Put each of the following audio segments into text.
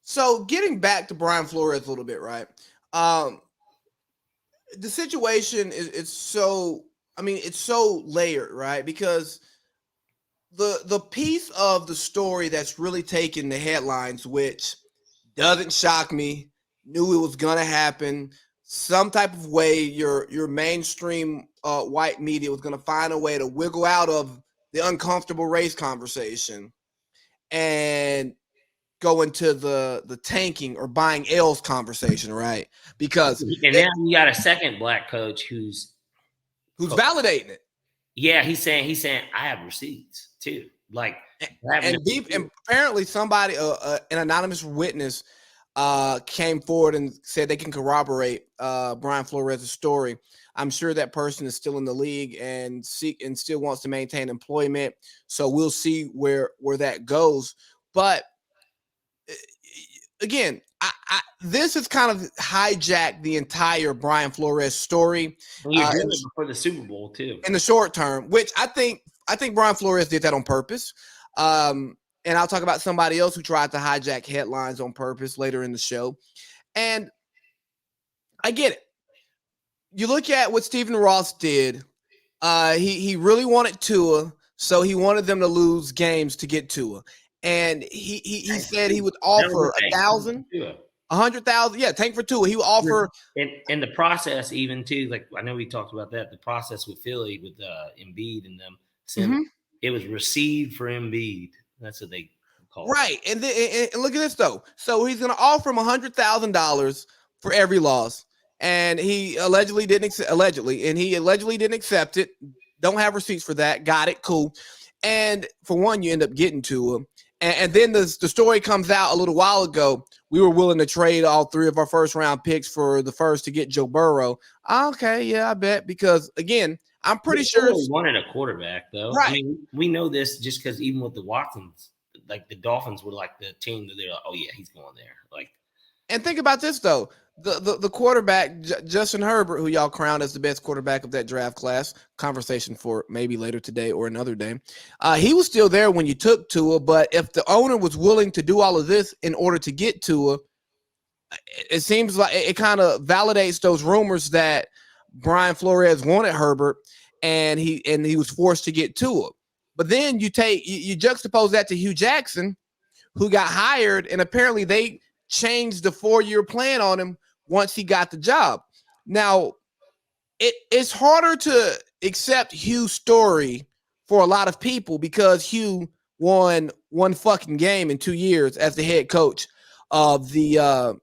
So getting back to Brian Flores a little bit, right? Um, the situation is it's so I mean it's so layered, right? Because the piece of the story that's really taking the headlines, which doesn't shock me, knew it was gonna happen. Some type of way your mainstream white media was gonna find a way to wiggle out of the uncomfortable race conversation and go into the tanking or buying L's conversation, right? Because And now you got a second black coach who's validating it. Yeah, he's saying I have receipts too. Like and apparently somebody an anonymous witness came forward and said they can corroborate Brian Flores' story. I'm sure that person is still in the league and still wants to maintain employment. So we'll see where that goes. But again, this has kind of hijacked the entire Brian Flores story. You're doing it before the Super Bowl too. In the short term, which I think Brian Flores did that on purpose. And I'll talk about somebody else who tried to hijack headlines on purpose later in the show. And I get it. You look at what Stephen Ross did. He really wanted Tua, so he wanted them to lose games to get Tua. And he said he would offer 1,000, 100,000. Yeah, tank for Tua. He would offer. In the process, even too, like I know we talked about that. The process with Philly with Embiid and them, it was received for Embiid. That's what they call it. Right. And look at this though. So he's going to offer him $100,000 for every loss. And he allegedly didn't accept it. Don't have receipts for that. Got it. Cool. And for one, you end up getting to him. And then the story comes out a little while ago. We were willing to trade all three of our first round picks for the first to get Joe Burrow. Okay, yeah, I bet. Because again, I'm pretty sure he wanted a quarterback, though. Right. I mean, we know this just because even with the Watsons, like the Dolphins were like the team that they're like, oh yeah, he's going there. Like, and think about this though. The quarterback, Justin Herbert, who y'all crowned as the best quarterback of that draft class, conversation for maybe later today or another day. He was still there when you took Tua, but if the owner was willing to do all of this in order to get Tua, it seems like it kind of validates those rumors that Brian Flores wanted Herbert and he was forced to get Tua. But then you juxtapose that to Hugh Jackson, who got hired, and apparently they changed the 4-year plan on him once he got the job. Now, it's harder to accept Hugh's story for a lot of people because Hugh won one fucking game in 2 years as the head coach of the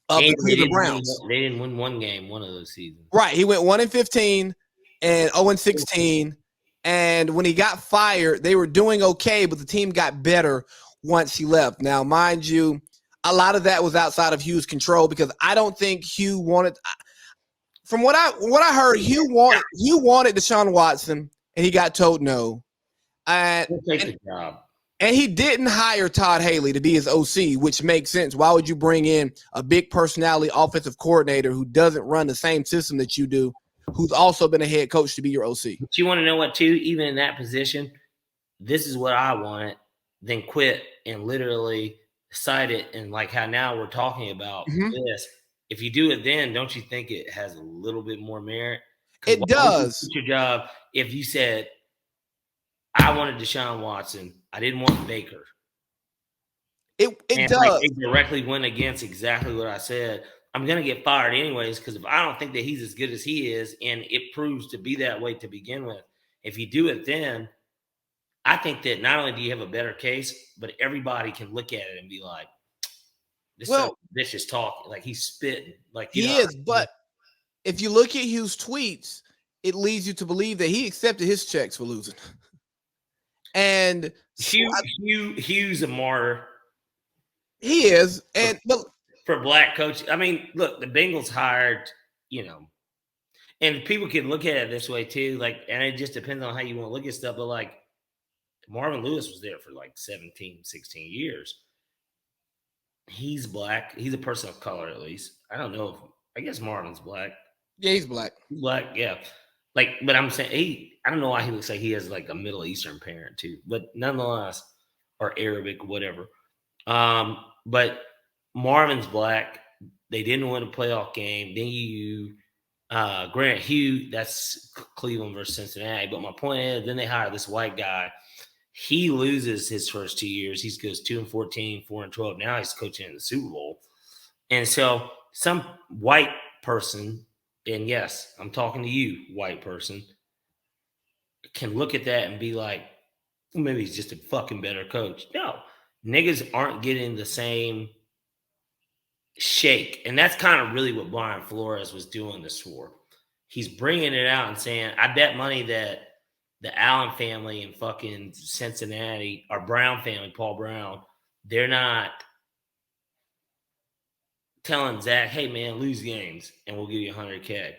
Cleveland Browns. They didn't win one game one of those seasons. Right. He went 1-15 and 0-16. And when he got fired, they were doing okay, but the team got better once he left. Now, mind you, a lot of that was outside of Hugh's control because I don't think Hugh wanted. From what I heard, Hugh wanted Deshaun Watson, and he got told no. Take the job. And he didn't hire Todd Haley to be his OC, which makes sense. Why would you bring in a big personality offensive coordinator who doesn't run the same system that you do, who's also been a head coach to be your OC? But you want to know what, too? Even in that position, this is what I wanted, then quit and literally cite it. And like how now we're talking about this. If you do it then, don't you think it has a little bit more merit? It does. Your job if you said, I wanted Deshaun Watson. I didn't want Baker. It does. Like, it directly went against exactly what I said. I'm going to get fired anyways because if I don't think that he's as good as he is and it proves to be that way to begin with, if you do it then, I think that not only do you have a better case, but everybody can look at it and be like, this is talking. Like he's spitting. Like he is, but if you look at Hugh's tweets, it leads you to believe that he accepted his checks for losing. And Hugh's a martyr. He is, and for black coach. I mean, look, the Bengals hired, and people can look at it this way too. Like, and it just depends on how you want to look at stuff. But like, Marvin Lewis was there for like 17, 16 years. He's black. He's a person of color, at least. I don't know I guess Marvin's black. Yeah, he's black. Black, yeah. Like, but I'm saying I don't know why he looks like he has like a Middle Eastern parent too, but nonetheless, or Arabic, whatever. But Marvin's black. They didn't win a playoff game. Then you Grant Hugh, that's Cleveland versus Cincinnati. But my point is, then they hire this white guy. He loses his first 2 years. He goes 2-14, 4-12. Now he's coaching in the Super Bowl. And so some white person, and yes, I'm talking to you, white person, can look at that and be like, well, maybe he's just a fucking better coach. No, niggas aren't getting the same shake. And that's kind of really what Brian Flores was doing this for. He's bringing it out and saying, I bet money that the Allen family in fucking Cincinnati, or Brown family, Paul Brown, they're not telling Zach, hey, man, lose games and we'll give you $100K.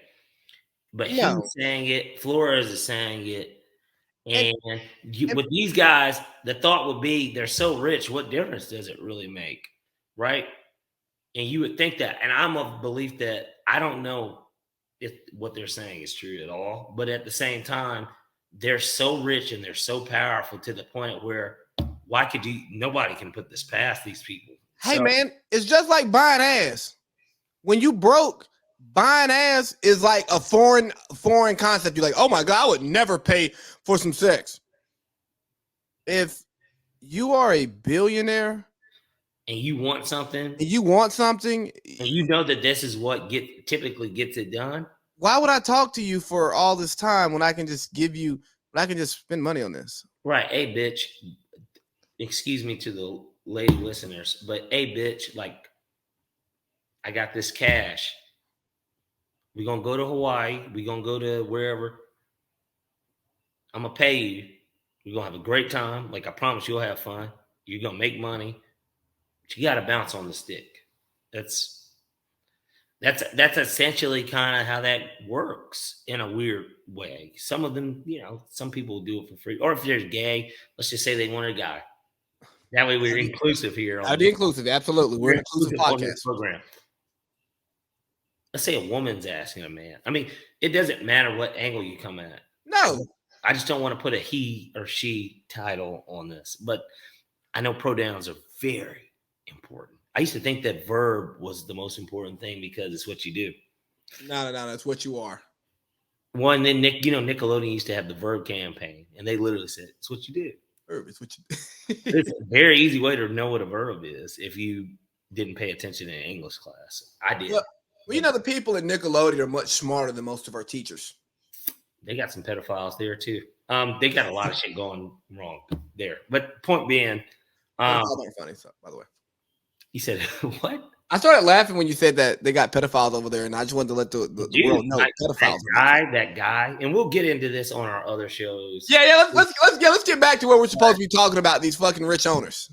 But he's saying it. Flores is saying it. And with these guys, the thought would be they're so rich, what difference does it really make? Right? And you would think that. And I'm of belief that I don't know if what they're saying is true at all. But at the same time, they're so rich and they're so powerful to the point where nobody can put this past these people. Hey, man, it's just like buying ass. When you broke, buying ass is like a foreign concept. You're like, oh my God, I would never pay for some sex. If you are a billionaire and you want something, and you know that this is what typically gets it done, why would I talk to you for all this time when I can just spend money on this? Right. Hey, bitch, excuse me to the lady listeners, but hey, bitch, like, I got this cash. We're going to go to Hawaii. We're going to go to wherever. I'm going to pay you. We're going to have a great time. Like, I promise you'll have fun. You're going to make money. But you got to bounce on the stick. That's essentially kind of how that works in a weird way. Some of them, some people do it for free. Or if they're gay, let's just say they want a guy. That way we're inclusive here. I'll be inclusive. Absolutely. We're an inclusive podcast. Program. Let's say a woman's asking a man. I mean, it doesn't matter what angle you come at. No. I just don't want to put a he or she title on this. But I know pronouns are very important. I used to think that verb was the most important thing because it's what you do. No, that's what you are. Well, and then Nickelodeon used to have the verb campaign, and they literally said, it's what you do. Verb is what you do. It's a very easy way to know what a verb is if you didn't pay attention in English class. I did. Well, the people at Nickelodeon are much smarter than most of our teachers. They got some pedophiles there, too. They got a lot of shit going wrong there. But point being... funny, by the way. You said, what? I started laughing when you said that they got pedophiles over there, and I just wanted to let the world know pedophiles. That guy, and we'll get into this on our other shows. Yeah. Let's get back to where we're supposed to be talking about these fucking rich owners.